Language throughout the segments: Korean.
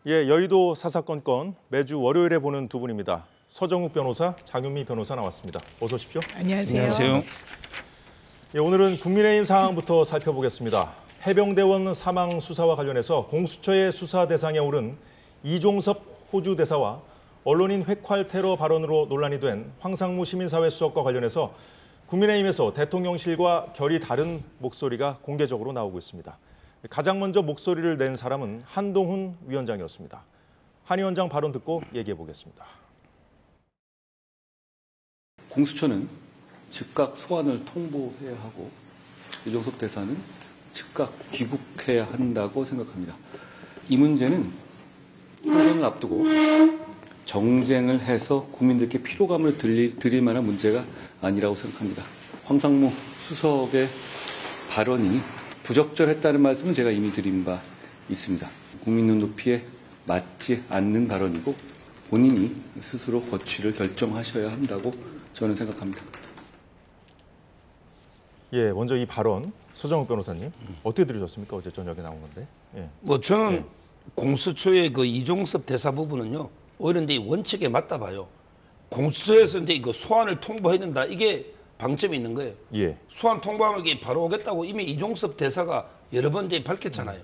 예, 여의도 사사건건 매주 월요일에 보는 두 분입니다. 서정욱 변호사, 장윤미 변호사 나왔습니다. 어서 오십시오. 안녕하세요. 안녕하세요. 예, 오늘은 국민의힘 상황부터 살펴보겠습니다. 해병대원 사망 수사와 관련해서 공수처의 수사 대상에 오른 이종섭 호주 대사와 언론인 회칼 테러 발언으로 논란이 된 황상무 시민사회 수석과 관련해서 국민의힘에서 대통령실과 결이 다른 목소리가 공개적으로 나오고 있습니다. 가장 먼저 목소리를 낸 사람은 한동훈 위원장이었습니다. 한 위원장 발언 듣고 얘기해 보겠습니다. 공수처는 즉각 소환을 통보해야 하고 이종섭 대사는 즉각 귀국해야 한다고 생각합니다. 이 문제는 총선을 앞두고 정쟁을 해서 국민들께 피로감을 드릴 만한 문제가 아니라고 생각합니다. 황상무 수석의 발언이 부적절했다는 말씀은 제가 이미 드린 바 있습니다. 국민 눈높이에 맞지 않는 발언이고 본인이 스스로 거취를 결정하셔야 한다고 저는 생각합니다. 예, 먼저 이 발언 서정욱 변호사님 어떻게 들으셨습니까? 어제 저녁에 나온 건데. 예. 뭐 저는 공수처의 그 이종섭 대사 부분은요 오히려 이제 원칙에 맞다 봐요. 공수처에서 이제 그 소환을 통보해야 된다 이게 방점이 있는 거예요. 예. 소환 통보하면 이게 바로 오겠다고 이미 이종섭 대사가 여러 번 이제 밝혔잖아요.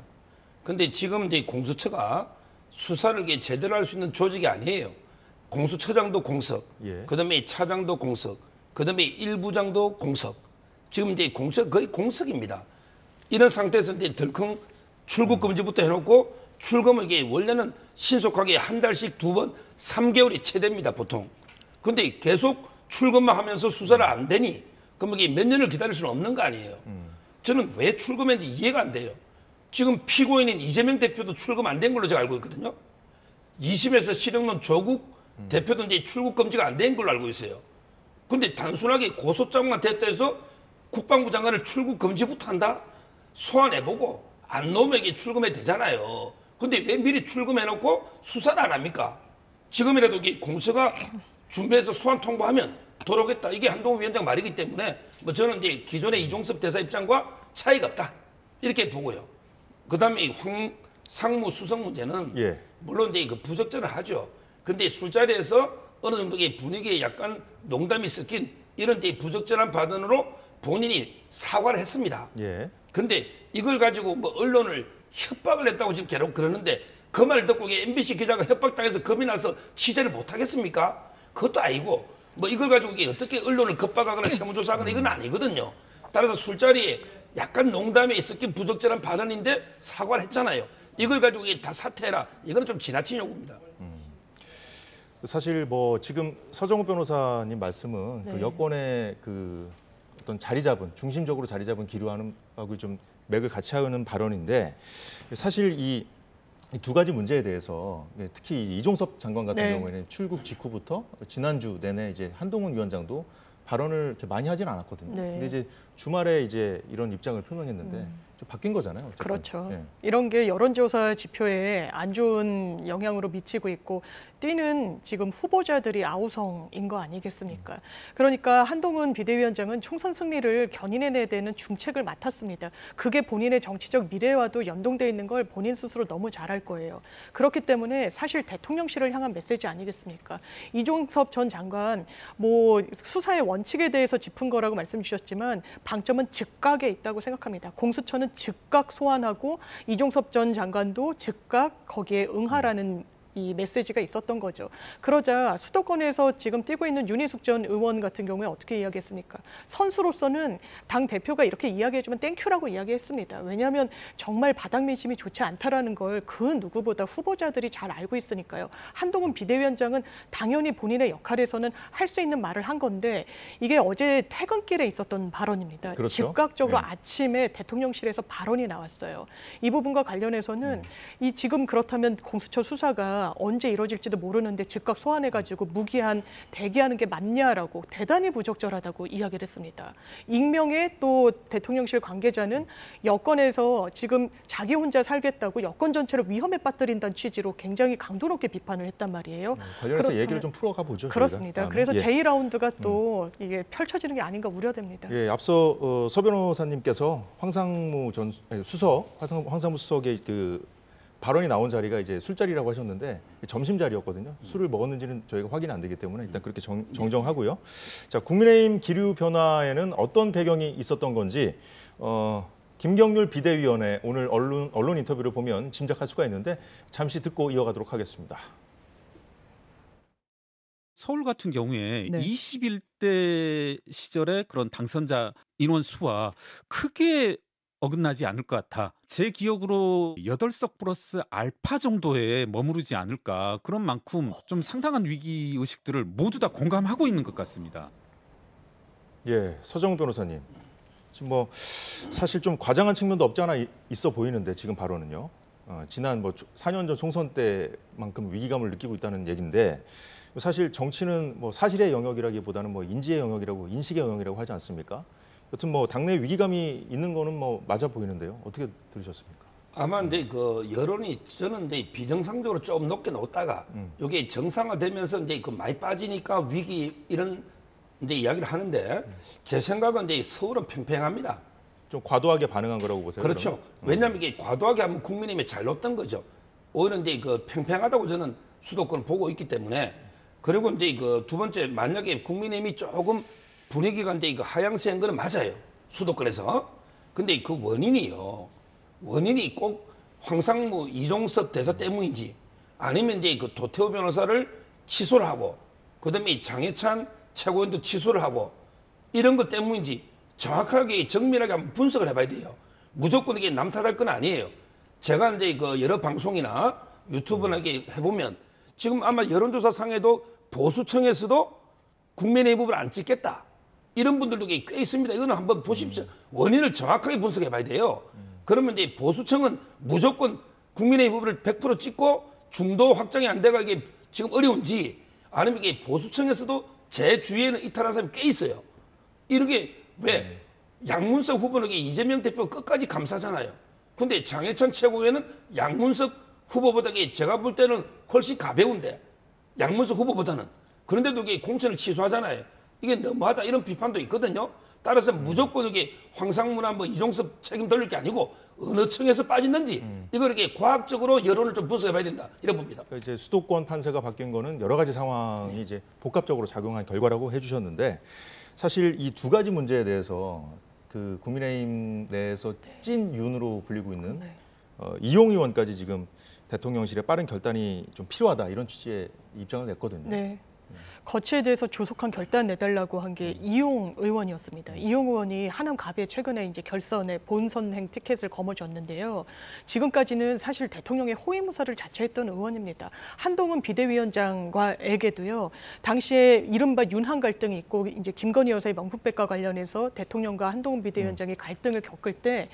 근데 지금 이제 공수처가 수사를 이게 제대로 할 수 있는 조직이 아니에요. 공수처장도 공석, 예. 그다음에 차장도 공석, 그다음에 일부장도 공석. 지금 이제 공석 거의 공석입니다. 이런 상태에서 이제 덜컹 출국 금지부터 해놓고 출금은 이게 원래는 신속하게 한 달씩 2번, 3개월이 최대입니다 보통. 근데 계속 출금만 하면서 수사를 안 되니 그럼 이게 몇 년을 기다릴 수는 없는 거 아니에요. 저는 왜 출금했는지 이해가 안 돼요. 지금 피고인인 이재명 대표도 출금 안 된 걸로 제가 알고 있거든요. 2심에서 실형론 조국 대표도 이제 출국 금지가 안 된 걸로 알고 있어요. 근데 단순하게 고소장만 됐다 해서 국방부 장관을 출국 금지부터 한다? 소환해보고 안 나오면 이게 출금해도 되잖아요. 근데 왜 미리 출금해놓고 수사를 안 합니까? 지금이라도 이게 공수가 준비해서 소환 통보하면 돌아오겠다. 이게 한동훈 위원장 말이기 때문에 뭐 저는 이제 기존의 이종섭 대사 입장과 차이가 없다. 이렇게 보고요. 그다음에 이 황상무 수석 문제는 예. 물론 이제 그 부적절을 하죠. 근데 술자리에서 어느 정도 분위기에 약간 농담이 섞인 이런 이제 부적절한 발언으로 본인이 사과를 했습니다. 예. 근데 이걸 가지고 뭐 언론을 협박을 했다고 지금 계속 그러는데 그 말 듣고 MBC 기자가 협박당해서 겁이 나서 취재를 못 하겠습니까? 그것도 아니고 뭐 이걸 가지고 이게 어떻게 언론을 겁박하거나 세무조사하거나 이건 아니거든요. 따라서 술자리에 약간 농담에 섞인 부적절한 발언인데 사과를 했잖아요. 이걸 가지고 이게 다 사퇴해라. 이거는 좀 지나친 요구입니다. 사실 뭐 지금 서정욱 변호사님 말씀은 네. 그 여권의 그 어떤 중심적으로 자리 잡은 기류하고 좀 맥을 같이 하는 발언인데 사실 이 두 가지 문제에 대해서 특히 이종섭 장관 같은 네. 경우에는 출국 직후부터 지난주 내내 이제 한동훈 위원장도 발언을 이렇게 많이 하진 않았거든요. 네. 근데 이제 주말에 이제 이런 입장을 표명했는데 좀 바뀐 거잖아요. 어쨌든. 그렇죠. 예. 이런 게 여론조사 지표에 안 좋은 영향으로 미치고 있고 뛰는 지금 후보자들이 아우성인 거 아니겠습니까? 그러니까 한동훈 비대위원장은 총선 승리를 견인해내야 되는 중책을 맡았습니다. 그게 본인의 정치적 미래와도 연동돼 있는 걸 본인 스스로 너무 잘 알 거예요. 그렇기 때문에 사실 대통령실을 향한 메시지 아니겠습니까? 이종섭 전 장관 뭐 수사의 원칙에 대해서 짚은 거라고 말씀 주셨지만 방점은 즉각에 있다고 생각합니다. 공수처는 즉각 소환하고 이종섭 전 장관도 즉각 거기에 응하라는 이 메시지가 있었던 거죠. 그러자 수도권에서 지금 뛰고 있는 윤희숙 전 의원 같은 경우에 어떻게 이야기했습니까? 선수로서는 당 대표가 이렇게 이야기해주면 땡큐라고 이야기했습니다. 왜냐하면 정말 바닥 민심이 좋지 않다라는 걸 그 누구보다 후보자들이 잘 알고 있으니까요. 한동훈 비대위원장은 당연히 본인의 역할에서는 할 수 있는 말을 한 건데 이게 어제 퇴근길에 있었던 발언입니다. 그렇죠. 즉각적으로 네. 아침에 대통령실에서 발언이 나왔어요. 이 부분과 관련해서는 이 지금 그렇다면 공수처 수사가 언제 이루어질지도 모르는데 즉각 소환해가지고 무기한 대기하는 게 맞냐라고 대단히 부적절하다고 이야기를 했습니다. 익명의 또 대통령실 관계자는 여권에서 지금 자기 혼자 살겠다고 여권 전체를 위험에 빠뜨린다는 취지로 굉장히 강도 높게 비판을 했단 말이에요. 관련해서 그렇다면- 얘기를 좀 풀어가 보죠. 그렇습니다. 저희가. 그래서 예. 제2라운드가 또 이게 펼쳐지는 게 아닌가 우려됩니다. 예, 앞서 서 변호사님께서 황상무 수석의 그 발언이 나온 자리가 이제 술자리라고 하셨는데 점심 자리였거든요. 술을 먹었는지는 저희가 확인이 안 되기 때문에 일단 그렇게 정정하고요. 자, 국민의힘 기류 변화에는 어떤 배경이 있었던 건지 김경률 비대위원회 오늘 언론 인터뷰를 보면 짐작할 수가 있는데 잠시 듣고 이어가도록 하겠습니다. 서울 같은 경우에 네. 21대 시절의 그런 당선자 인원 수와 크게 어긋나지 않을 것 같아. 제 기억으로 8석 플러스 알파 정도에 머무르지 않을까. 그런 만큼 좀 상당한 위기 의식들을 모두 다 공감하고 있는 것 같습니다. 예, 서정 변호사님. 지금 뭐 사실 좀 과장한 측면도 없지 않아 있어 보이는데 지금 발언은요. 지난 뭐 4년 전 총선 때만큼 위기감을 느끼고 있다는 얘기인데 사실 정치는 뭐 사실의 영역이라기보다는 뭐 인지의 영역이라고 인식의 영역이라고 하지 않습니까? 여튼 뭐 당내 위기감이 있는 거는 뭐 맞아 보이는데요. 어떻게 들으셨습니까? 아마 이제 그 여론이 저는 이제 비정상적으로 좀 높게 놓다가 이게 정상화되면서 이제 그 많이 빠지니까 위기 이런 이제 이야기를 하는데 제 생각은 이제 서울은 팽팽합니다. 좀 과도하게 반응한 거라고 보세요? 그렇죠. 왜냐하면 이게 과도하게 하면 국민의힘이 잘 높던 거죠. 오히려 이제 그 팽팽하다고 저는 수도권을 보고 있기 때문에 그리고 이제 그 두 번째 만약에 국민의힘이 조금 분위기가 이제 그 하향세인 거는 맞아요. 수도권에서. 근데 그 원인이 꼭 황상무 이종섭 대사 때문인지 아니면 이제 그 도태우 변호사를 취소를 하고 그다음에 장해찬 최고위원도 취소를 하고 이런 것 때문인지 정확하게 정밀하게 한번 분석을 해봐야 돼요. 무조건 이게 남 탓할 건 아니에요. 제가 이제 그 여러 방송이나 유튜브나 이렇게 해보면 지금 아마 여론조사 상에도 보수층에서도 국민의힘 후보를 안 찍겠다. 이런 분들도 꽤 있습니다. 이거는 한번 보십시오. 원인을 정확하게 분석해 봐야 돼요. 그러면 이제 보수층은 무조건 국민의힘 후보를 100% 찍고 중도 확장이 안 돼가 이게 지금 어려운지 아니면 이게 보수층에서도 제 주위에는 이탈한 사람이 꽤 있어요. 이렇게 왜 양문석 후보는 이재명 대표 끝까지 감싸잖아요. 근데 장해찬 최고위원은 양문석 후보보다 제가 볼 때는 훨씬 가벼운데 양문석 후보보다는 그런데도 이게 공천을 취소하잖아요. 이게 너무하다 이런 비판도 있거든요. 따라서 무조건 이게 황상무나 뭐 이종섭 책임 돌릴 게 아니고 어느 층에서 빠졌는지 이걸 이렇게 과학적으로 여론을 좀 분석해봐야 된다 이런 봅니다. 그러니까 이제 수도권 판세가 바뀐 거는 여러 가지 상황이 이제 복합적으로 작용한 결과라고 해주셨는데 사실 이 두 가지 문제에 대해서 그 국민의힘 내에서 찐윤으로 불리고 있는 이용 의원까지 지금 대통령실에 빠른 결단이 좀 필요하다 이런 취지의 입장을 냈거든요. 네. 거치에 대해서 조속한 결단 내달라고 한 게 이용 의원이었습니다. 이용 의원이 하남갑에 최근에 이제 결선에 본선행 티켓을 거머쥐었는데요. 지금까지는 사실 대통령의 호위무사를 자처했던 의원입니다. 한동훈 비대위원장과에게도요. 당시에 이른바 윤한 갈등이 있고 이제 김건희 여사의 명품백과 관련해서 대통령과 한동훈 비대위원장이 갈등을 겪을 때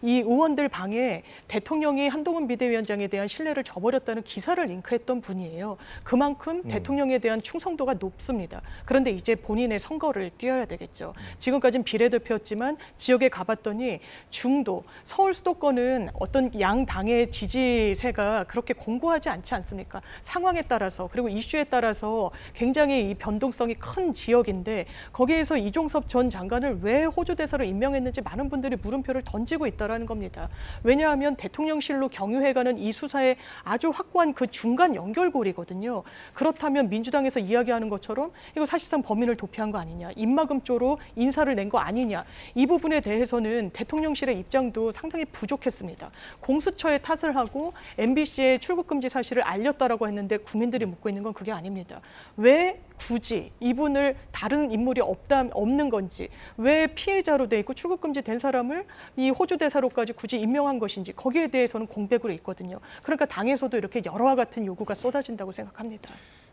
이 의원들 방에 대통령이 한동훈 비대위원장에 대한 신뢰를 저버렸다는 기사를 링크했던 분이에요. 그만큼 대통령에 대한 충성도가 높습니다. 그런데 이제 본인의 선거를 뛰어야 되겠죠. 지금까지는 비례대표였지만 지역에 가봤더니 중도, 서울 수도권은 어떤 양 당의 지지세가 그렇게 공고하지 않지 않습니까? 상황에 따라서 그리고 이슈에 따라서 굉장히 이 변동성이 큰 지역인데 거기에서 이종섭 전 장관을 왜 호주 대사로 임명했는지 많은 분들이 물음표를 던지고 있다는 겁니다. 왜냐하면 대통령실로 경유해가는 이 수사의 아주 확고한 그 중간 연결고리거든요. 그렇다면 민주당에서 이야기하는 것처럼 이거 사실상 범인을 도피한 거 아니냐, 입막음조로 인사를 낸 거 아니냐, 이 부분에 대해서는 대통령실의 입장도 상당히 부족했습니다. 공수처에 탓을 하고 MBC의 출국금지 사실을 알렸다라고 했는데 국민들이 묻고 있는 건 그게 아닙니다. 왜 굳이 이분을 다른 인물이 없는 건지, 왜 피해자로 돼 있고 출국금지 된 사람을 이 호주 대사로까지 굳이 임명한 것인지 거기에 대해서는 공백으로 있거든요. 그러니까 당에서도 이렇게 여러와 같은 요구가 쏟아진다고 생각합니다.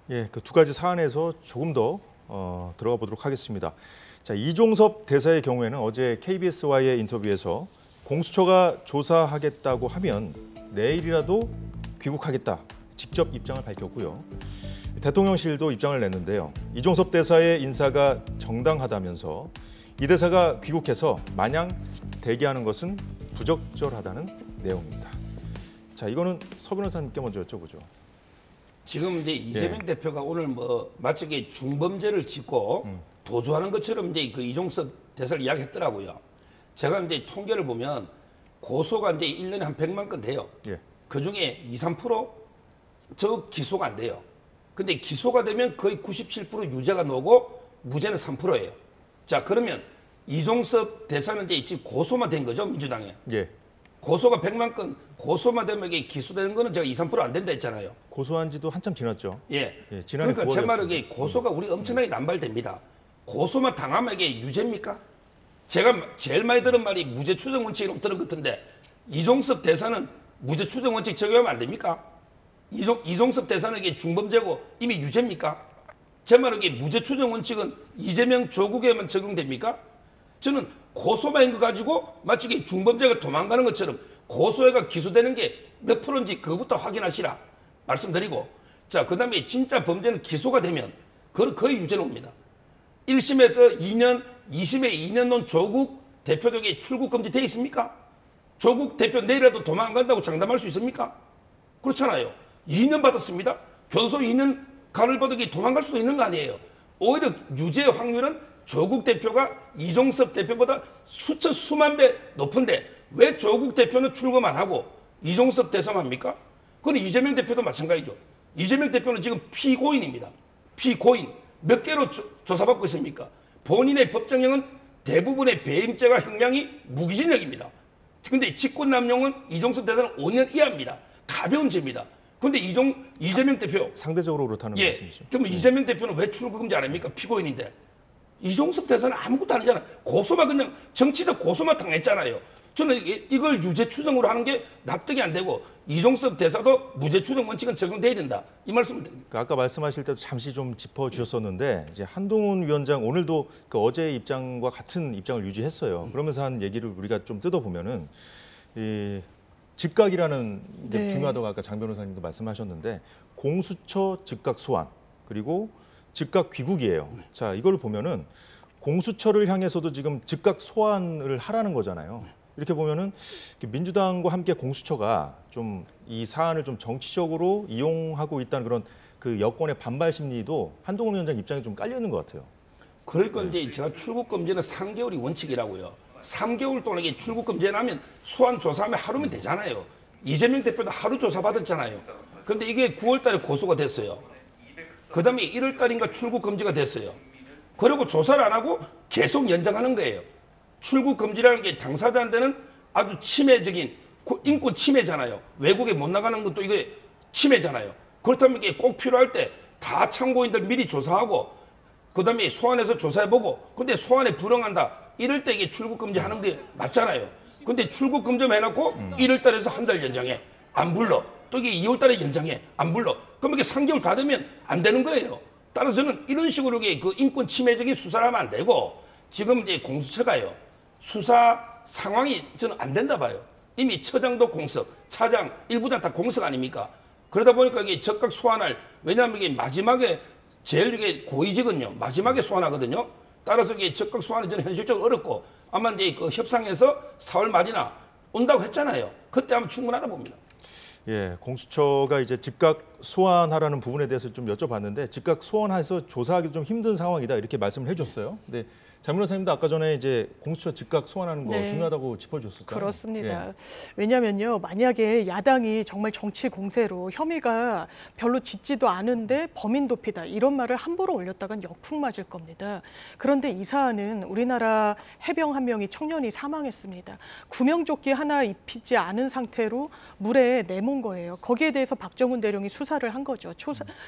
예, 그 두 가지 사안에서 조금 더 들어가 보도록 하겠습니다. 자, 이종섭 대사의 경우에는 어제 KBS와의 인터뷰에서 공수처가 조사하겠다고 하면 내일이라도 귀국하겠다 직접 입장을 밝혔고요. 대통령실도 입장을 냈는데요. 이종섭 대사의 인사가 정당하다면서 이 대사가 귀국해서 마냥 대기하는 것은 부적절하다는 내용입니다. 자, 이거는 서 변호사님께 먼저 여쭤보죠. 지금 이제 이재명 대표가 오늘 뭐 마치 이게 중범죄를 짓고 도주하는 것처럼 이제 그 이종섭 대사를 이야기했더라고요. 제가 이제 통계를 보면 고소가 이제 1년에 한 100만 건 돼요. 예. 그중에 2, 3%저 기소가 안 돼요. 근데 기소가 되면 거의 97% 유죄가 나오고 무죄는 3%예요. 자, 그러면 이종섭 대사는 이제 지금 고소만 된 거죠, 민주당에. 예. 고소가 100만 건 고소만 되면 이게 기소되는 거는 제가 2, 3%안 된다 했잖아요. 고소한 지도 한참 지났죠. 예. 예, 지난해 그러니까 제 9월이었습니다. 말은 이게 고소가 우리 엄청나게 남발됩니다. 고소만 당하면 이게 유죄입니까? 제가 제일 많이 들은 말이 무죄 추정 원칙이라고 들은 것 같은데 이종섭 대사는 무죄 추정 원칙 적용하면 안 됩니까? 이종섭 대사는 이게 중범죄고 이미 유죄입니까? 제 말은 이게 무죄 추정 원칙은 이재명 조국에만 적용됩니까? 저는 고소만 한 거 가지고 마치 이게 중범죄가 도망가는 것처럼 고소해가 기소되는 게 몇 프로인지 그것부터 확인하시라 말씀드리고, 자, 그다음에 진짜 범죄는 기소가 되면 그건 거의 유죄로 옵니다. 1심에서 2년, 2심에 2년 논 조국 대표에게 출국 금지 돼 있습니까? 조국 대표 내일이라도 도망 안 간다고 장담할 수 있습니까? 그렇잖아요. 2년 받았습니다. 교도소 2년 간을 받으기 도망갈 수도 있는 거 아니에요. 오히려 유죄의 확률은 조국 대표가 이종섭 대표보다 수천 수만 배 높은데 왜 조국 대표는 출금 안 하고 이종섭 대사만 합니까? 그건 이재명 대표도 마찬가지죠. 이재명 대표는 지금 피고인입니다. 피고인. 몇 개로 조사받고 있습니까? 본인의 법정형은 대부분의 배임죄가 형량이 무기징역입니다. 근데 직권남용은 이종섭 대사는 5년 이하입니다. 가벼운 죄입니다. 근데 이재명 대표. 상대적으로 그렇다는 예. 말씀이시죠. 그럼 이재명 대표는 왜 출국금지 안 합니까? 피고인인데. 이종섭 대사는 아무것도 아니잖아요. 고소만 그냥 정치적 고소만 당했잖아요. 저는 이걸 유죄 추정으로 하는 게 납득이 안 되고 이종섭 대사도 무죄 추정 원칙은 적용돼야 된다. 이 말씀을 드립니다. 아까 말씀하실 때도 잠시 좀 짚어주셨었는데 이제 한동훈 위원장 오늘도 그 어제의 입장과 같은 입장을 유지했어요. 그러면서 한 얘기를 우리가 좀 뜯어보면은 이 즉각이라는 게 네. 중요하다고 아까 장 변호사님도 말씀하셨는데 공수처 즉각 소환 그리고 즉각 귀국이에요. 자, 이걸 보면은 공수처를 향해서도 지금 즉각 소환을 하라는 거잖아요. 이렇게 보면은 민주당과 함께 공수처가 좀 이 사안을 좀 정치적으로 이용하고 있다는 그런 그 여권의 반발 심리도 한동훈 위원장 입장에 좀 깔려 있는 것 같아요. 그러니까 이제 제가 출국 금지는 3개월이 원칙이라고요. 3개월 동안 이게 출국 금지하면 소환 조사하면 하루면 되잖아요. 이재명 대표도 하루 조사 받았잖아요. 그런데 이게 9월 달에 고소가 됐어요. 그다음에 1월 달인가 출국 금지가 됐어요. 그리고 조사를 안 하고 계속 연장하는 거예요. 출국 금지라는 게 당사자한테는 아주 침해적인 인권 침해잖아요. 외국에 못 나가는 것도 이게 침해잖아요. 그렇다면 이게 꼭 필요할 때 다 참고인들 미리 조사하고 그다음에 소환해서 조사해보고 근데 소환에 불응한다. 이럴 때 이게 출국 금지하는 게 맞잖아요. 근데 출국 금지만 해놓고 1월 달에서 한 달 연장해. 안 불러. 또 이게 2월 달에 연장해. 안 불러. 그럼 이게 3개월 다 되면 안 되는 거예요. 따라서 저는 이런 식으로 그 인권 침해적인 수사를 하면 안 되고 지금 이제 공수처가요. 수사 상황이 저는 안 된다 봐요. 이미 처장도 공석, 차장, 일부장 다 공석 아닙니까? 그러다 보니까 이게 즉각 소환할, 왜냐하면 이게 마지막에 제일 이게 고위직은요, 마지막에 소환하거든요. 따라서 이게 즉각 소환이 저는 현실적으로 어렵고 아마 이제 그 협상에서 4월 말이나 온다고 했잖아요. 그때 하면 충분하다 봅니다. 예, 공수처가 이제 즉각 소환하라는 부분에 대해서 좀 여쭤봤는데 즉각 소환해서 조사하기 좀 힘든 상황이다 이렇게 말씀을 해줬어요. 근데 장 변호사님도 아까 전에 이제 공수처 즉각 소환하는 거 네. 중요하다고 짚어줬었잖아요. 그렇습니다. 예. 왜냐하면요, 만약에 야당이 정말 정치 공세로 혐의가 별로 짙지도 않은데 범인 도피다 이런 말을 함부로 올렸다간 역풍 맞을 겁니다. 그런데 이 사안은 우리나라 해병 한 명이 청년이 사망했습니다. 구명조끼 하나 입히지 않은 상태로 물에 내몬 거예요. 거기에 대해서 박정훈 대령이 수사를 한 거죠.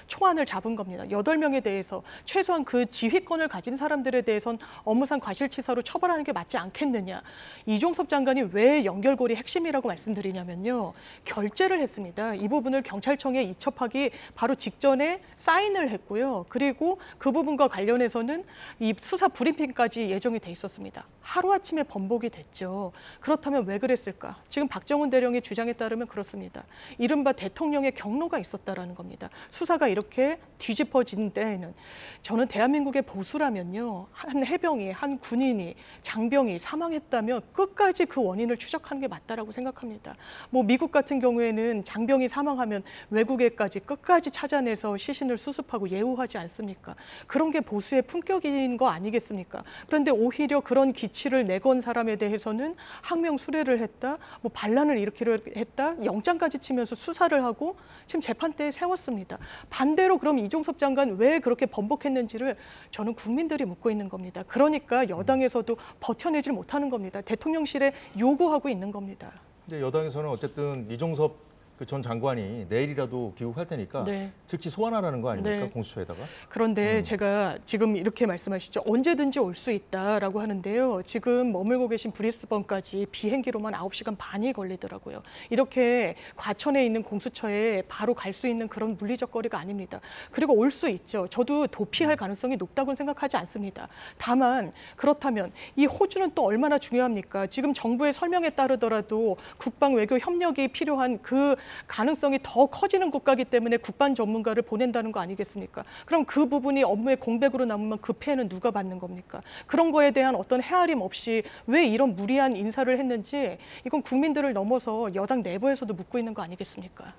초안을 잡은 겁니다. 8명에 대해서 최소한 그 지휘권을 가진 사람들에 대해선 업무상 과실치사로 처벌하는 게 맞지 않겠느냐. 이종섭 장관이 왜 연결고리 핵심이라고 말씀드리냐면요. 결재를 했습니다. 이 부분을 경찰청에 이첩하기 바로 직전에 사인을 했고요. 그리고 그 부분과 관련해서는 이 수사 브리핑까지 예정이 돼 있었습니다. 하루아침에 번복이 됐죠. 그렇다면 왜 그랬을까? 지금 박정훈 대령의 주장에 따르면 그렇습니다. 이른바 대통령의 경로가 있었다라는 겁니다. 수사가 이렇게 뒤집어진 때에는 저는 대한민국의 보수라면요. 한 해병 헌병이, 한 군인이, 장병이 사망했다면 끝까지 그 원인을 추적하는 게 맞다라고 생각합니다. 뭐 미국 같은 경우에는 장병이 사망하면 외국에까지 끝까지 찾아내서 시신을 수습하고 예우하지 않습니까? 그런 게 보수의 품격인 거 아니겠습니까? 그런데 오히려 그런 기치를 내건 사람에 대해서는 항명 수뢰를 했다, 뭐 반란을 일으키려 했다, 영장까지 치면서 수사를 하고 지금 재판대에 세웠습니다. 반대로 그럼 이종섭 장관 왜 그렇게 번복했는지를 저는 국민들이 묻고 있는 겁니다. 그러니까 여당에서도 버텨내질 못하는 겁니다. 대통령실에 요구하고 있는 겁니다. 근데 여당에서는 어쨌든 이종섭 그 전 장관이 내일이라도 귀국할 테니까 네. 즉시 소환하라는 거 아닙니까? 네. 공수처에다가. 그런데 제가 지금 이렇게 말씀하시죠. 언제든지 올 수 있다라고 하는데요. 지금 머물고 계신 브리스번까지 비행기로만 9시간 반이 걸리더라고요. 이렇게 과천에 있는 공수처에 바로 갈 수 있는 그런 물리적 거리가 아닙니다. 그리고 올 수 있죠. 저도 도피할 가능성이 높다고는 생각하지 않습니다. 다만 그렇다면 이 호주는 또 얼마나 중요합니까? 지금 정부의 설명에 따르더라도 국방 외교 협력이 필요한 그 가능성이 더 커지는 국가이기 때문에 국방 전문가를 보낸다는 거 아니겠습니까? 그럼 그 부분이 업무의 공백으로 남으면 그 피해는 누가 받는 겁니까? 그런 거에 대한 어떤 헤아림 없이 왜 이런 무리한 인사를 했는지 이건 국민들을 넘어서 여당 내부에서도 묻고 있는 거 아니겠습니까?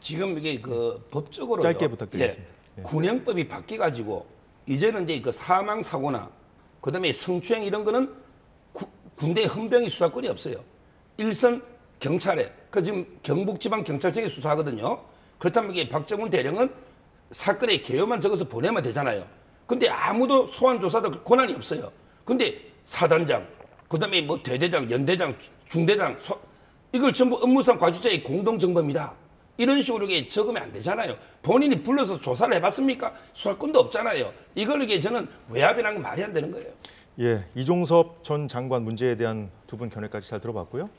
지금 이게 그 법적으로 짧게 부탁드리겠습니다. 군형법이 바뀌어가지고 이제는 이제 그 사망 사고나 그다음에 성추행 이런 거는 군대 헌병이 수사권이 없어요. 일선 경찰에 그 지금 경북지방경찰청에 수사하거든요. 그렇다면 이게 박정훈 대령은 사건의 개요만 적어서 보내면 되잖아요. 근데 아무도 소환 조사도 권한이 없어요. 근데 사단장, 그다음에 뭐 대대장, 연대장, 중대장 이걸 전부 업무상 과실자의 공동정범이다. 이런 식으로 이게 적으면 안 되잖아요. 본인이 불러서 조사를 해봤습니까? 수사권도 없잖아요. 이걸 이게 저는 외압이라는 건 말이 안 되는 거예요. 예, 이종섭 전 장관 문제에 대한 두 분 견해까지 잘 들어봤고요.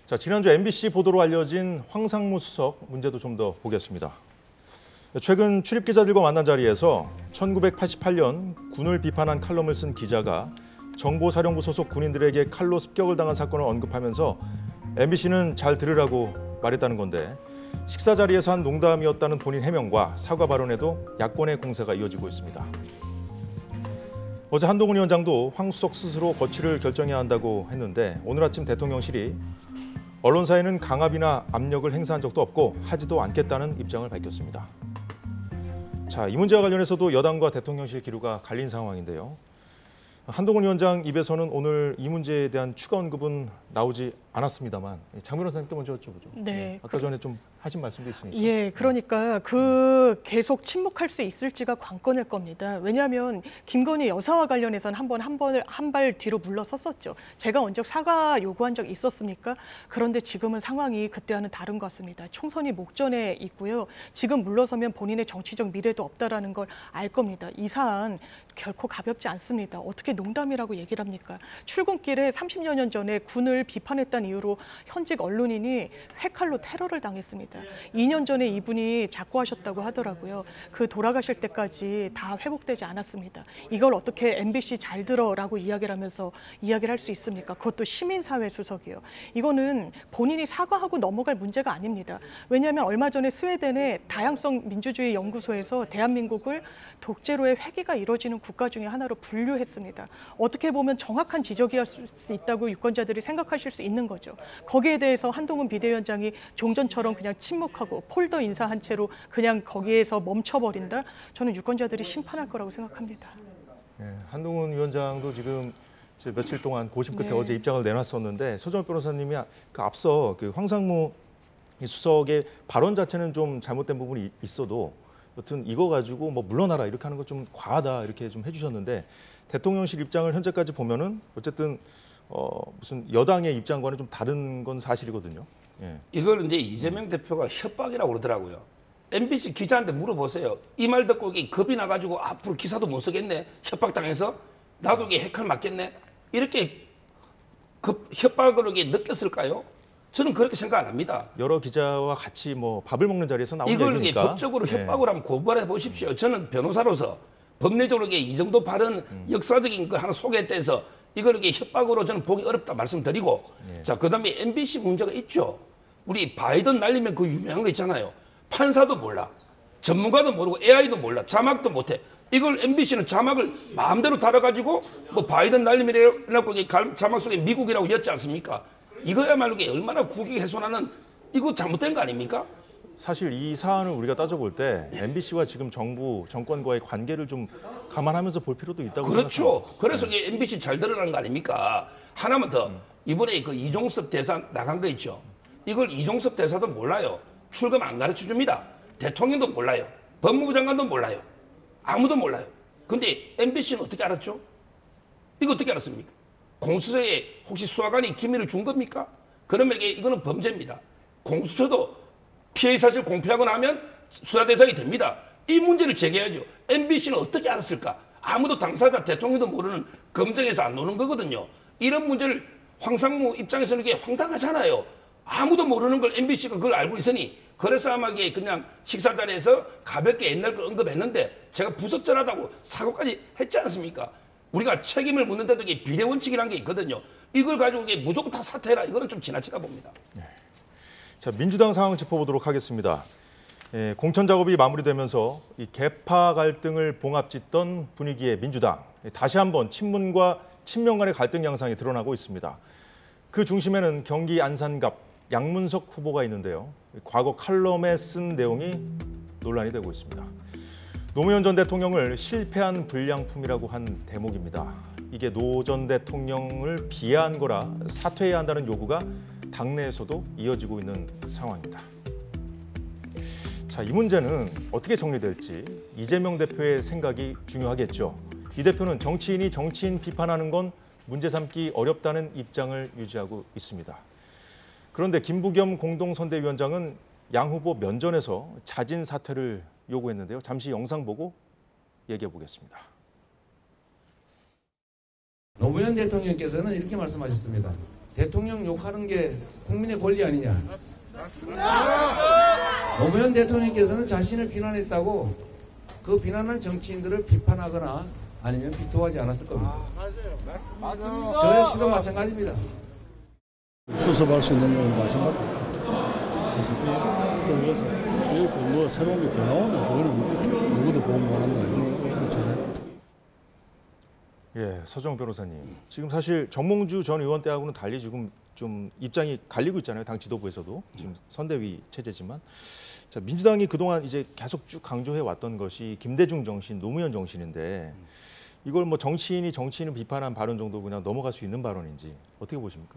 자, 지난주 MBC 보도로 알려진 황상무 수석 문제도 좀 더 보겠습니다. 최근 출입 기자들과 만난 자리에서 1988년 군을 비판한 칼럼을 쓴 기자가 정보사령부 소속 군인들에게 칼로 습격을 당한 사건을 언급하면서 MBC는 잘 들으라고 말했다는 건데 식사 자리에서 한 농담이었다는 본인 해명과 사과 발언에도 야권의 공세가 이어지고 있습니다. 어제 한동훈 위원장도 황 수석 스스로 거취를 결정해야 한다고 했는데 오늘 아침 대통령실이 언론사에는 강압이나 압력을 행사한 적도 없고 하지도 않겠다는 입장을 밝혔습니다. 자, 이 문제와 관련해서도 여당과 대통령실 기류가 갈린 상황인데요. 한동훈 위원장 입에서는 오늘 이 문제에 대한 추가 언급은 나오지 않았습니다만 장 변호사님께 먼저 여쭤보죠. 네. 아까 전에 좀 하신 말씀도 있으니까. 예, 그러니까 그 계속 침묵할 수 있을지가 관건일 겁니다. 왜냐하면 김건희 여사와 관련해서는 한 발 뒤로 물러섰었죠. 제가 언제 사과 요구한 적 있었습니까? 그런데 지금은 상황이 그때와는 다른 것 같습니다. 총선이 목전에 있고요. 지금 물러서면 본인의 정치적 미래도 없다라는 걸 알 겁니다. 이 사안 결코 가볍지 않습니다. 어떻게 농담이라고 얘기를 합니까? 출근길에 30여 년 전에 군을 비판했다는 이유로 현직 언론인이 회칼로 테러를 당했습니다. 2년 전에 이분이 작고하셨다고 하더라고요. 그 돌아가실 때까지 다 회복되지 않았습니다. 이걸 어떻게 MBC 잘 들어라고 이야기를 하면서 이야기를 할 수 있습니까? 그것도 시민사회 수석이요. 이거는 본인이 사과하고 넘어갈 문제가 아닙니다. 왜냐하면 얼마 전에 스웨덴의 다양성 민주주의 연구소에서 대한민국을 독재로의 회귀가 이루어지는 국가 중에 하나로 분류했습니다. 어떻게 보면 정확한 지적이할 수 있다고 유권자들이 생각하실 수 있는 거죠. 거기에 대해서 한동훈 비대위원장이 종전처럼 그냥 침묵하고 폴더 인사한 채로 그냥 거기에서 멈춰버린다? 저는 유권자들이 심판할 거라고 생각합니다. 예, 한동훈 위원장도 지금 며칠 동안 고심 끝에 네. 어제 입장을 내놨었는데 서정호 변호사님이 그 앞서 그 황상무 수석의 발언 자체는 좀 잘못된 부분이 있어도 여튼 이거 가지고 뭐 물러나라 이렇게 하는 거 좀 과하다 이렇게 좀 해주셨는데 대통령실 입장을 현재까지 보면은 어쨌든 무슨 여당의 입장과는 좀 다른 건 사실이거든요. 예. 이걸 이제 이재명 대표가 협박이라고 그러더라고요. MBC 기자한테 물어보세요. 이 말 듣고 이게 겁이 나가지고 앞으로 기사도 못 쓰겠네. 협박당해서 나도 이게 핵칼 맞겠네. 이렇게 협박으로 이게 느꼈을까요? 저는 그렇게 생각 안 합니다. 여러 기자와 같이 뭐 밥을 먹는 자리에서 나온 이걸 얘기니까. 법적으로 협박을 하면 고발해 보십시오. 저는 변호사로서 법리적으로 이 정도 발언 역사적인 걸 하나 소개해서 이걸 이렇게 협박으로 저는 보기 어렵다 말씀드리고 자, 그다음에 MBC 문제가 있죠. 우리 바이든 날리면 그 유명한 거 있잖아요. 판사도 몰라. 전문가도 모르고 AI도 몰라. 자막도 못해. 이걸 MBC는 자막을 마음대로 달아가지고 뭐 바이든 날림이라고 자막 속에 미국이라고 였지 않습니까? 이거야말로 이게 얼마나 국익 훼손하는 이거 잘못된 거 아닙니까? 사실 이 사안을 우리가 따져볼 때 MBC와 지금 정부 정권과의 관계를 좀 감안하면서 볼 필요도 있다고 그렇죠. 생각합니다. 그래서 이게 MBC 잘 드러나는 거 아닙니까? 하나만 더 이번에 그 이종섭 대사 나간 거 있죠. 이걸 이종섭 대사도 몰라요. 출금 안 가르쳐 줍니다. 대통령도 몰라요. 법무부 장관도 몰라요. 아무도 몰라요. 근데 MBC는 어떻게 알았죠? 이거 어떻게 알았습니까? 공수처에 혹시 수사관이 기밀을 준 겁니까? 그러면 이거는 범죄입니다. 공수처도 피해 사실 공표하고 나면 수사 대상이 됩니다. 이 문제를 제기해야죠. MBC는 어떻게 알았을까? 아무도 당사자 대통령도 모르는 검증에서 안 노는 거거든요. 이런 문제를 황상무 입장에서는 이게 황당하잖아요. 아무도 모르는 걸 MBC가 그걸 알고 있으니 그래서 아마 이게 그냥 식사 자리에서 가볍게 옛날 걸 언급했는데 제가 부적절하다고 사과까지 했지 않습니까? 우리가 책임을 묻는데도 이게 비례 원칙이라는 게 있거든요. 이걸 가지고 이게 무조건 다 사퇴해라. 이거는 좀 지나치다 봅니다. 자, 민주당 상황 짚어보도록 하겠습니다. 공천 작업이 마무리되면서 이 계파 갈등을 봉합짓던 분위기의 민주당. 다시 한번 친문과 친명 간의 갈등 양상이 드러나고 있습니다. 그 중심에는 경기 안산갑 양문석 후보가 있는데요. 과거 칼럼에 쓴 내용이 논란이 되고 있습니다. 노무현 전 대통령을 실패한 불량품이라고 한 대목입니다. 이게 노 전 대통령을 비하한 거라 사퇴해야 한다는 요구가 당내에서도 이어지고 있는 상황입니다. 자, 이 문제는 어떻게 정리될지 이재명 대표의 생각이 중요하겠죠. 이 대표는 정치인이 정치인 비판하는 건 문제 삼기 어렵다는 입장을 유지하고 있습니다. 그런데 김부겸 공동선대위원장은 양 후보 면전에서 자진 사퇴를 요구했는데요. 잠시 영상 보고 얘기해 보겠습니다. 노무현 대통령께서는 이렇게 말씀하셨습니다. 대통령 욕하는 게 국민의 권리 아니냐. 노무현 대통령께서는 자신을 비난했다고 그 비난한 정치인들을 비판하거나 아니면 비토하지 않았을 겁니다. 맞습니다. 저 역시도 마찬가지입니다. 수습할 수 있는 건 다 생각합니다. 수습. 여기서 뭐 새로운 게 더 나오면 그거는 누구도 보험 못 한다. 그렇잖아요. 예, 서정 변호사님. 지금 사실 정몽주 전 의원 때하고는 달리 지금 좀 입장이 갈리고 있잖아요. 당 지도부에서도 지금 선대위 체제지만, 자, 민주당이 그동안 이제 계속 쭉 강조해 왔던 것이 김대중 정신, 노무현 정신인데 이걸 뭐 정치인이 정치인을 비판한 발언 정도 그냥 넘어갈 수 있는 발언인지 어떻게 보십니까?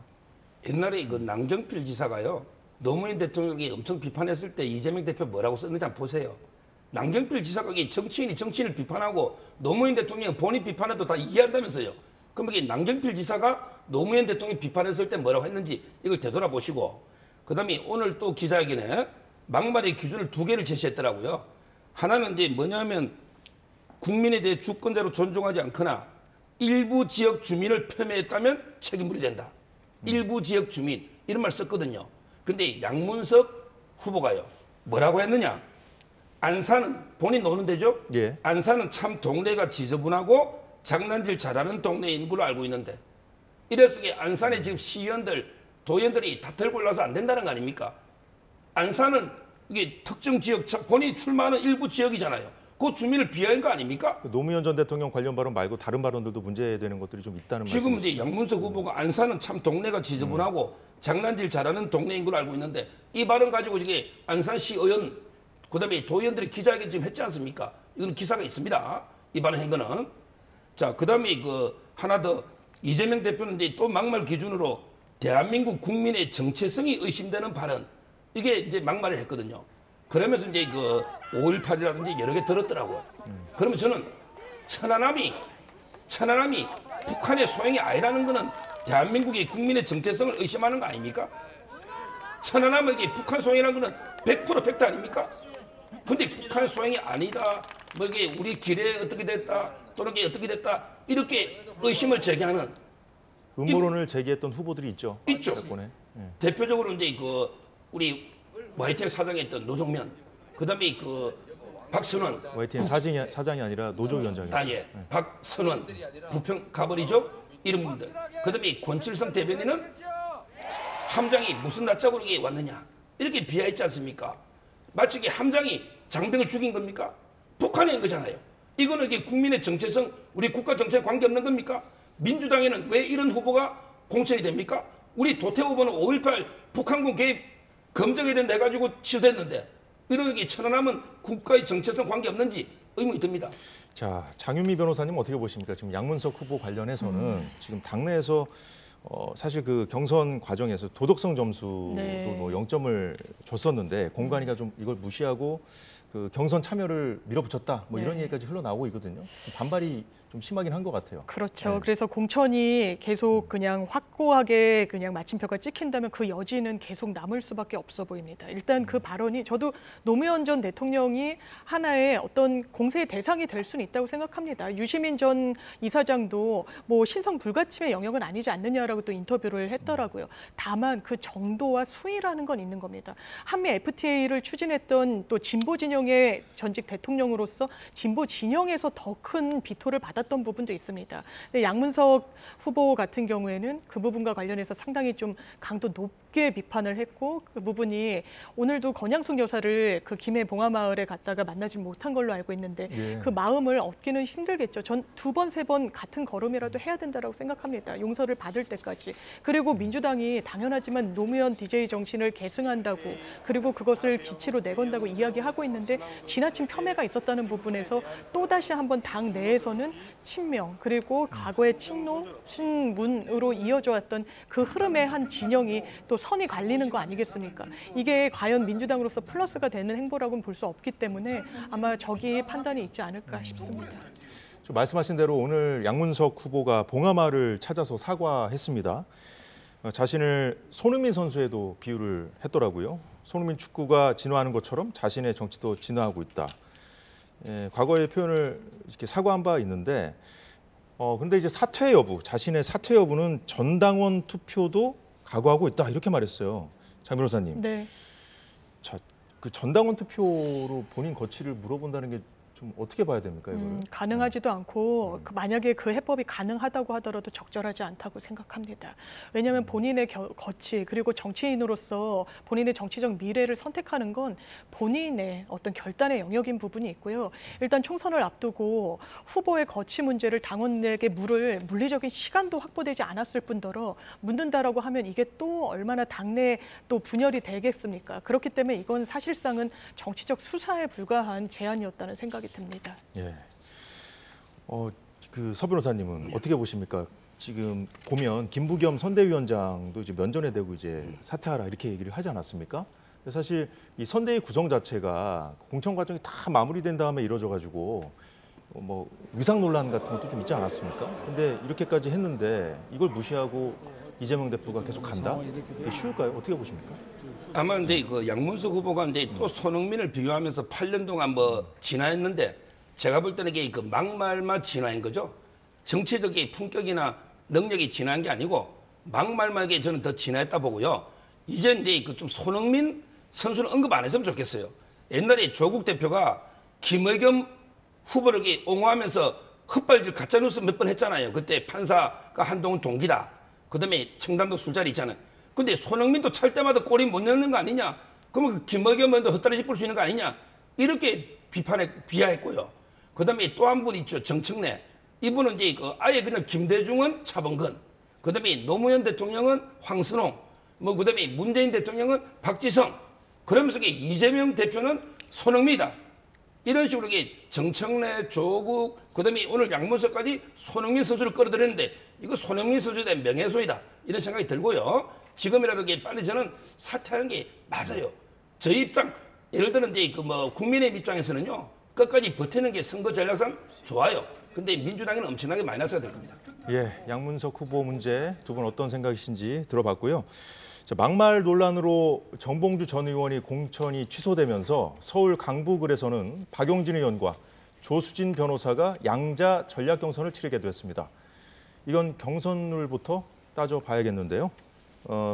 옛날에 그 남경필 지사가요. 노무현 대통령이 엄청 비판했을 때 이재명 대표 뭐라고 썼는지 한번 보세요. 남경필 지사가 정치인이 정치인을 비판하고 노무현 대통령 본인 비판해도 다 이해한다면서요. 그럼 이게 남경필 지사가 노무현 대통령 비판했을 때 뭐라고 했는지 이걸 되돌아보시고, 그다음에 오늘 또 기자회견에 막말의 기준을 2개를 제시했더라고요. 하나는 이제 뭐냐면 국민에 대해 주권자로 존중하지 않거나 일부 지역 주민을 폄훼했다면 책임물이 된다. 일부 지역 주민 이런 말 썼거든요. 근데 양문석 후보가요. 뭐라고 했느냐? 안산은 본인 노는 데죠. 예. 안산은 참 동네가 지저분하고 장난질 잘하는 동네인 걸로 알고 있는데, 이래서 안산에 지금 시의원들, 도의원들이 다 털고 올라서 안 된다는 거 아닙니까? 안산은 이게 특정 지역, 본인이 출마하는 일부 지역이잖아요. 그 주민을 비하한 거 아닙니까? 노무현 전 대통령 관련 발언 말고 다른 발언들도 문제되는 것들이 좀 있다는 말씀이시죠? 지금 이제 양문석 후보가 안산은 참 동네가 지저분하고 장난질 잘하는 동네인 걸로 알고 있는데, 이 발언 가지고 이게 안산시 의원, 그다음에 도의원들이 기자회견 지금 했지 않습니까? 이건 기사가 있습니다. 이 발언 한 거는. 자, 그다음에 그 하나 더, 이재명 대표는 이제 또 막말 기준으로 대한민국 국민의 정체성이 의심되는 발언, 이게 이제 막말을 했거든요. 그러면서 이제 그 5.18이라든지 여러 개 들었더라고요. 그러면 저는 천안함이 북한의 소행이 아니라는 거는 대한민국의 국민의 정체성을 의심하는 거 아닙니까? 천안함은 이게 북한 소행이라는 거는 100% 팩트 아닙니까? 근데 북한 소행이 아니다, 뭐 이게 우리 길에 어떻게 됐다, 또는 이게 어떻게 됐다, 이렇게 의심을 제기하는 음모론을 제기했던 후보들이 있죠. 있죠. 정권에. 예. 대표적으로 이제 그 우리 YTN 사장에 있던 노종면, 그다음에 그 박선원, YTN 사장이 아니라 노조위원장이죠. 예. 박선원, 부평 가버리죠, 이런 분들. 그다음에 권칠성 대변인은 함장이 무슨 낯짝으로 이게 왔느냐, 이렇게 비하했지 않습니까? 마치 이게 함장이 장병을 죽인 겁니까? 북한에 있는 거잖아요. 이거는 이게 국민의 정체성, 우리 국가 정체에 관계없는 겁니까? 민주당에는 왜 이런 후보가 공천이 됩니까? 우리 도태 후보는 5.18 북한군 개입 검증해야 된다 해가지고 취소됐는데 이런 게 천안함은 국가의 정체성 관계없는지 의문이 듭니다. 자, 장윤미 변호사님 어떻게 보십니까? 지금 양문석 후보 관련해서는 지금 당내에서 사실 그 경선 과정에서 도덕성 점수도 네. 뭐 0점을 줬었는데 공관위가 좀 이걸 무시하고 그 경선 참여를 밀어붙였다 뭐 이런 네. 얘기까지 흘러나오고 있거든요. 반발이 좀 심하긴 한 것 같아요. 그렇죠. 네. 그래서 공천이 계속 그냥 확고하게 그냥 마침표가 찍힌다면 그 여지는 계속 남을 수밖에 없어 보입니다. 일단 그 발언이 저도 노무현 전 대통령이 하나의 어떤 공세의 대상이 될 수는 있다고 생각합니다. 유시민 전 이사장도 뭐 신성 불가침의 영역은 아니지 않느냐라고 또 인터뷰를 했더라고요. 다만 그 정도와 수위라는 건 있는 겁니다. 한미 FTA를 추진했던 또 진보 진영의 전직 대통령으로서 진보 진영에서 더 큰 비토를 받았던 부분도 있습니다. 근데 양문석 후보 같은 경우에는 그 부분과 관련해서 상당히 좀 강도 높게 비판을 했고 그 부분이 오늘도 건양숙 여사를 그 김해 봉화마을에 갔다가 만나지 못한 걸로 알고 있는데 예. 그 마음을 얻기는 힘들겠죠. 전 2번, 3번 같은 걸음이라도 해야 된다고 생각합니다. 용서를 받을 때까지. 그리고 민주당이 당연하지만 노무현 DJ 정신을 계승한다고 그리고 그것을 기치로 내건다고 이야기하고 있는데 지나친 폄훼가 있었다는 부분에서 또다시 한번 당 내에서는 친명 그리고 과거의 친노, 친문으로 이어져 왔던 그 흐름의 한 진영이 또 선이 갈리는 거 아니겠습니까? 이게 과연 민주당으로서 플러스가 되는 행보라고는 볼 수 없기 때문에 아마 저기 판단이 있지 않을까 싶습니다. 좀 말씀하신 대로 오늘 양문석 후보가 봉하마를 찾아서 사과했습니다. 자신을 손흥민 선수에도 비유를 했더라고요. 손흥민 축구가 진화하는 것처럼 자신의 정치도 진화하고 있다. 과거의 표현을 이렇게 사과한 바 있는데, 근데 이제 사퇴 여부, 자신의 사퇴 여부는 전당원 투표도 각오하고 있다 이렇게 말했어요. 장 변호사님. 네. 자, 그 전당원 투표로 본인 거취를 물어본다는 게 좀 어떻게 봐야 됩니까, 이거를? 가능하지도 않고 만약에 그 해법이 가능하다고 하더라도 적절하지 않다고 생각합니다. 왜냐하면 본인의 거취 그리고 정치인으로서 본인의 정치적 미래를 선택하는 건 본인의 어떤 결단의 영역인 부분이 있고요. 일단 총선을 앞두고 후보의 거취 문제를 당원에게 물을 물리적인 시간도 확보되지 않았을 뿐더러 묻는다라고 하면 이게 또 얼마나 당내 또 분열이 되겠습니까? 그렇기 때문에 이건 사실상은 정치적 수사에 불과한 제안이었다는 생각이 듭니다. 예. 그 서 변호사님은 어떻게 보십니까? 지금 보면 김부겸 선대위원장도 이제 면전에 대고 이제 사퇴하라 이렇게 얘기를 하지 않았습니까? 사실 이 선대위 구성 자체가 공천 과정이 다 마무리된 다음에 이루어져가지고 뭐 위상 논란 같은 것도 좀 있지 않았습니까? 근데 이렇게까지 했는데 이걸 무시하고 이재명 대표가 계속 간다? 이게 쉬울까요? 어떻게 보십니까? 아마 이제 그 양문석 후보가 이제 또 손흥민을 비교하면서 8년 동안 뭐 진화했는데 제가 볼 때는 이게 그 막말만 진화한 거죠. 정치적인 품격이나 능력이 진화한 게 아니고 막말만하게 저는 더 진화했다 보고요. 이제 그 좀 손흥민 선수는 언급 안 했으면 좋겠어요. 옛날에 조국 대표가 김의겸 후보를 옹호하면서 헛발질 가짜뉴스 몇 번 했잖아요. 그때 판사가 한동훈 동기다. 그다음에 청담도 술자리 있잖아요. 근데 손흥민도 찰 때마다 골이 못 넣는 거 아니냐? 그러면 그 김의겸도 헛다리 짚을 수 있는 거 아니냐? 이렇게 비하했고요. 그다음에 또 한 분 있죠. 정청래. 이분은 이제 아예 그냥 김대중은 차범근. 그다음에 노무현 대통령은 황선홍. 뭐 그다음에 문재인 대통령은 박지성. 그러면서 이재명 대표는 손흥민이다. 이런 식으로 정청래, 조국, 그다음에 오늘 양문석까지 손흥민 선수를 끌어들였는데 이거 손흥민 선수에 대한 명예훼손이다. 이런 생각이 들고요. 지금이라도 빨리 저는 사퇴하는 게 맞아요. 저희 입장, 예를 들어 이제 국민의힘 입장에서는요. 끝까지 버티는 게 선거 전략상 좋아요. 근데 민주당에는 엄청나게 마이너스가 될 겁니다. 예, 양문석 후보 문제 두 분 어떤 생각이신지 들어봤고요. 자, 막말 논란으로 정봉주 전 의원이 공천이 취소되면서 서울 강북을에서는 박용진 의원과 조수진 변호사가 양자 전략 경선을 치르게 됐습니다. 이건 경선룰부터 따져봐야겠는데요.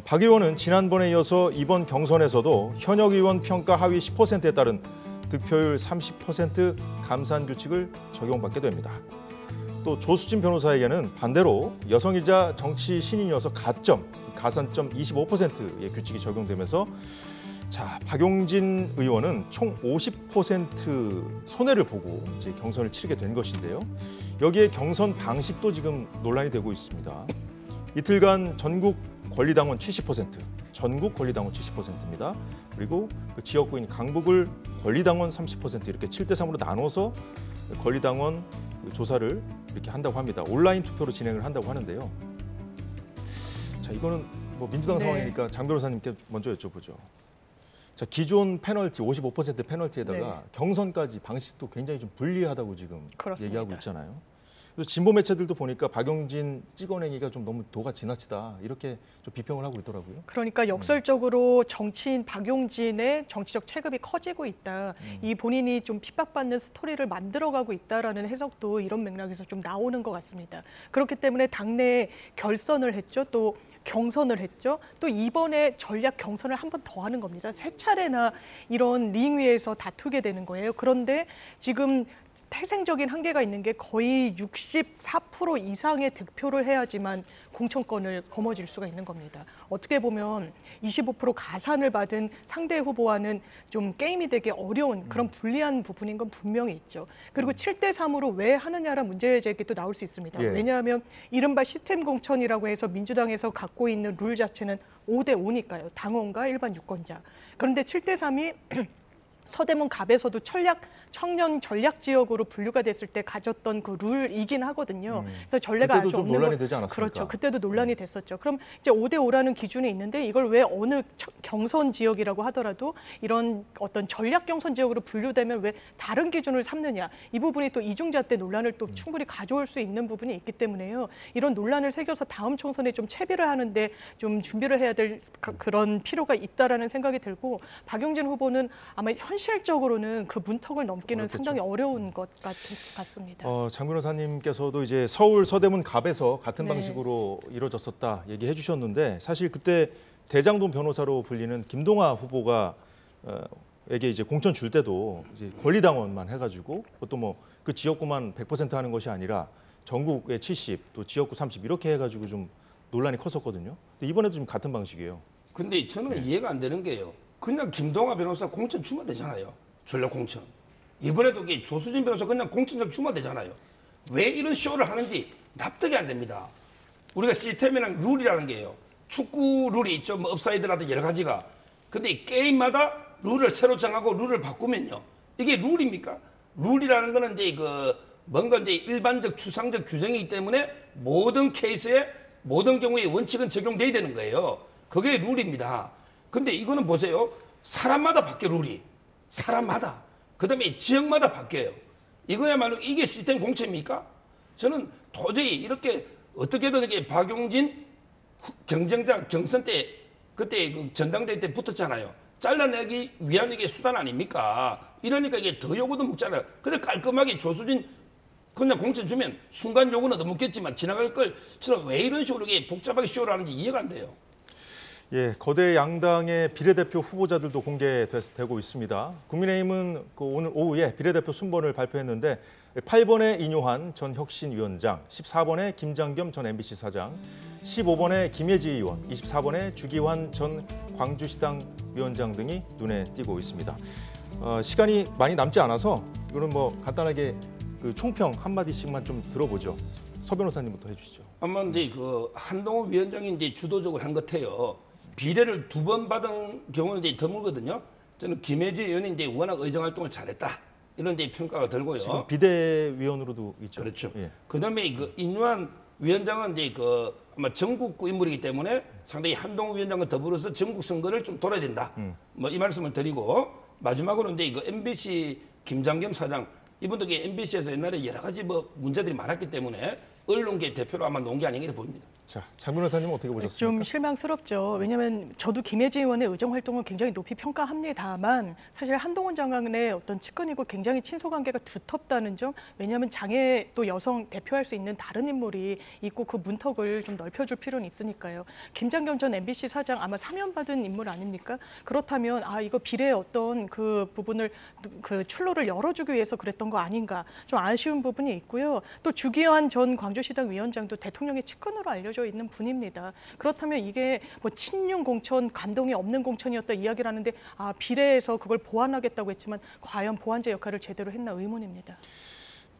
박 의원은 지난번에 이어서 이번 경선에서도 현역 의원 평가 하위 10%에 따른 득표율 30% 감산 규칙을 적용받게 됩니다. 또 조수진 변호사에게는 반대로 여성이자 정치 신인이어서 가산점 25%의 규칙이 적용되면서 자, 박용진 의원은 총 50% 손해를 보고 이제 경선을 치르게 된 것인데요. 여기에 경선 방식도 지금 논란이 되고 있습니다. 이틀간 전국 권리당원 70%, 전국 권리당원 70%입니다. 그리고 그 지역구인 강북을 권리당원 30% 이렇게 7대3으로 나눠서 권리당원 조사를 이렇게 한다고 합니다. 온라인 투표로 진행을 한다고 하는데요. 자, 이거는 뭐 민주당 네. 상황이니까 장 변호사님께 먼저 여쭤보죠. 자, 기존 페널티 55% 페널티에다가 네. 경선까지 방식도 굉장히 좀 불리하다고 지금 그렇습니다. 얘기하고 있잖아요. 그래서 진보 매체들도 보니까 박용진 찍어내기가 좀 너무 도가 지나치다 이렇게 좀 비평을 하고 있더라고요. 그러니까 역설적으로 정치인 박용진의 정치적 체급이 커지고 있다. 이 본인이 좀 핍박받는 스토리를 만들어가고 있다라는 해석도 이런 맥락에서 좀 나오는 것 같습니다. 그렇기 때문에 당내에 결선을 했죠. 또 경선을 했죠. 또 이번에 전략 경선을 한 번 더 하는 겁니다. 세 차례나 이런 링 위에서 다투게 되는 거예요. 그런데 지금 태생적인 한계가 있는 게 거의 64% 이상의 득표를 해야지만 공천권을 거머쥘 수가 있는 겁니다. 어떻게 보면 25% 가산을 받은 상대 후보와는 좀 게임이 되기 어려운 그런 불리한 부분인 건 분명히 있죠. 그리고 7대3으로 왜 하느냐라는 문제 제기도 나올 수 있습니다. 예. 왜냐하면 이른바 시스템 공천이라고 해서 민주당에서 갖고 있는 룰 자체는 5대5니까요. 당원과 일반 유권자. 그런데 7대3이 서대문 갑에서도 청년 전략 지역으로 분류가 됐을 때 가졌던 그 룰이긴 하거든요. 그래서 전례가 그때도 아주 좀 없는 논란이 거- 되지 않았습니까? 그렇죠. 그때도 논란이 됐었죠. 그럼 이제 5대5라는 기준이 있는데 이걸 왜 어느 경선 지역이라고 하더라도 이런 어떤 전략 경선 지역으로 분류되면 왜 다른 기준을 삼느냐. 이 부분이 또 이중잣대 논란을 또 충분히 가져올 수 있는 부분이 있기 때문에요. 이런 논란을 새겨서 다음 총선에 좀 채비를 하는데 좀 준비를 해야 될 그런 필요가 있다라는 생각이 들고 박용진 후보는 아마 현실적으로는 그 문턱을 넘기는 어렵겠죠. 상당히 어려운 것 같습니다. 장 변호사님께서도 이제 서울 서대문 갑에서 같은 네. 방식으로 이루어졌었다 얘기해 주셨는데 사실 그때 대장동 변호사로 불리는 김동아 후보가 에게 이제 공천 줄 때도 이제 권리당원만 해가지고 그것도 뭐 그 지역구만 100% 하는 것이 아니라 전국에 70, 또 지역구 30 이렇게 해가지고 좀 논란이 컸었거든요. 근데 이번에도 지금 같은 방식이에요. 근데 저는 이해가 안 되는 게요. 그냥 김동아 변호사 공천 주면 되잖아요. 전략 공천. 이번에도 이게 조수진 변호사 그냥 공천장 주면 되잖아요. 왜 이런 쇼를 하는지 납득이 안 됩니다. 우리가 시스템이랑 룰이라는 게요. 축구 룰이 있죠. 뭐 업사이드라든 여러 가지가. 근데 이 게임마다 룰을 새로 정하고 룰을 바꾸면요. 이게 룰입니까? 룰이라는 거는 이제 뭔가 이제 일반적 추상적 규정이기 때문에 모든 케이스에 모든 경우에 원칙은 적용돼야 되는 거예요. 그게 룰입니다. 근데 이거는 보세요. 사람마다 바뀌어 룰이. 사람마다. 그다음에 지역마다 바뀌어요. 이거야말로 이게 시스템 공천입니까? 저는 도저히 이렇게 어떻게든 이게 박용진 경쟁자 경선 때 그때 그 전당대회 때 붙었잖아요. 잘라내기 위한 이게 수단 아닙니까? 이러니까 이게 더 요구도 묻잖아요. 근데 깔끔하게 조수진 그냥 공천 주면 순간 요구는 너무 묻겠지만 지나갈 걸 저는 왜 이런 식으로 이게 복잡하게 쇼를 하는지 이해가 안 돼요. 예, 거대 양당의 비례대표 후보자들도 공개되고 있습니다. 국민의힘은 오늘 오후에 비례대표 순번을 발표했는데 8번에 인효한 전 혁신위원장, 14번에 김장겸 전 MBC 사장, 15번에 김예지 의원, 24번에 주기환 전 광주시당 위원장 등이 눈에 띄고 있습니다. 시간이 많이 남지 않아서 이거는 뭐 간단하게 그 총평 한마디씩만 좀 들어보죠. 서 변호사님부터 해주시죠. 아마 이제 그 한동훈 위원장이 이제 주도적으로 한 것 같아요. 비례를 2번 받은 경우는 이제 드물거든요. 저는 김혜지 의원이 이제 워낙 의정 활동을 잘했다 이런 이제 평가가 들고요. 지금 비대위원으로도 있죠. 그렇죠. 예. 그다음에 그 인유한 위원장은 이제 그 아마 전국구 인물이기 때문에 상당히 한동훈 위원장과 더불어서 전국 선거를 좀 돌아야 된다. 뭐 이 말씀을 드리고 마지막으로 이제 그 MBC 김장겸 사장 이분도 MBC에서 옛날에 여러 가지 뭐 문제들이 많았기 때문에 언론계 대표로 아마 놓은 게 아닌가 보입니다. 자, 장 변호사님은 어떻게 보셨습니까? 좀 실망스럽죠. 왜냐하면 저도 김혜지 의원의 의정 활동을 굉장히 높이 평가합니다만 사실 한동훈 장관의 어떤 측근이고 굉장히 친소 관계가 두텁다는 점, 왜냐하면 장애 또 여성 대표할 수 있는 다른 인물이 있고 그 문턱을 좀 넓혀줄 필요는 있으니까요. 김장겸 전 MBC 사장 아마 사면받은 인물 아닙니까? 그렇다면 이거 비례의 어떤 그 부분을 그 출로를 열어주기 위해서 그랬던 거 아닌가 좀 아쉬운 부분이 있고요. 또 주기현 전 광주시당 위원장도 대통령의 측근으로 알려져 있는 분입니다. 그렇다면 이게 뭐 친윤 공천, 감동이 없는 공천이었다 이야기를 하는데 비례에서 그걸 보완하겠다고 했지만 과연 보완제 역할을 제대로 했나 의문입니다.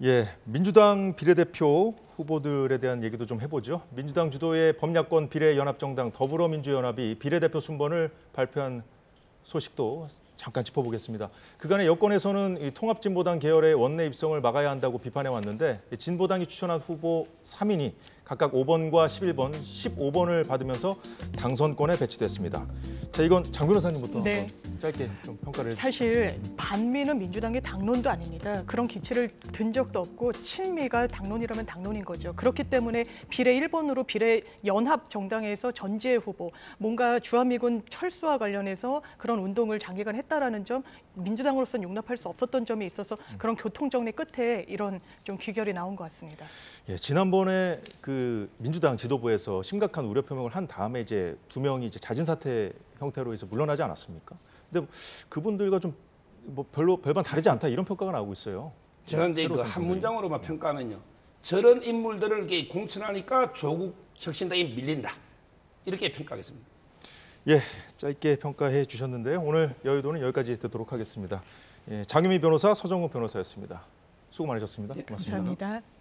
예, 민주당 비례대표 후보들에 대한 얘기도 좀 해보죠. 민주당 주도의 범야권 비례연합정당 더불어민주연합이 비례대표 순번을 발표한 소식도 잠깐 짚어보겠습니다. 그간의 여권에서는 이 통합진보당 계열의 원내 입성을 막아야 한다고 비판해 왔는데 진보당이 추천한 후보 3인이 각각 5번과 11번, 15번을 받으면서 당선권에 배치됐습니다. 자, 이건 장 변호사님부터 네. 짧게 좀 평가를 해주시죠. 사실 반미는 민주당의 당론도 아닙니다. 그런 기치를 든 적도 없고 친미가 당론이라면 당론인 거죠. 그렇기 때문에 비례 1번으로 비례 연합 정당에서 전지혜 후보, 뭔가 주한미군 철수와 관련해서 그런 운동을 장기간 했다라는 점, 민주당으로서는 용납할 수 없었던 점이 있어서 그런 교통정리 끝에 이런 좀 귀결이 나온 것 같습니다. 예, 지난번에 그 민주당 지도부에서 심각한 우려 표명을 한 다음에 이제 2명이 이제 자진 사퇴 형태로 해서 물러나지 않았습니까? 근데 그분들과 좀 뭐 별반 다르지 않다 이런 평가가 나오고 있어요. 제가 이제 그 한 문장으로만 평가하면요, 저런 인물들을 이렇게 공천하니까 조국 혁신당이 밀린다 이렇게 평가하겠습니다. 예, 짧게 평가해 주셨는데요. 오늘 여의도는 여기까지 듣도록 하겠습니다. 예, 장유미 변호사, 서정우 변호사였습니다. 수고 많으셨습니다. 고맙습니다. 감사합니다.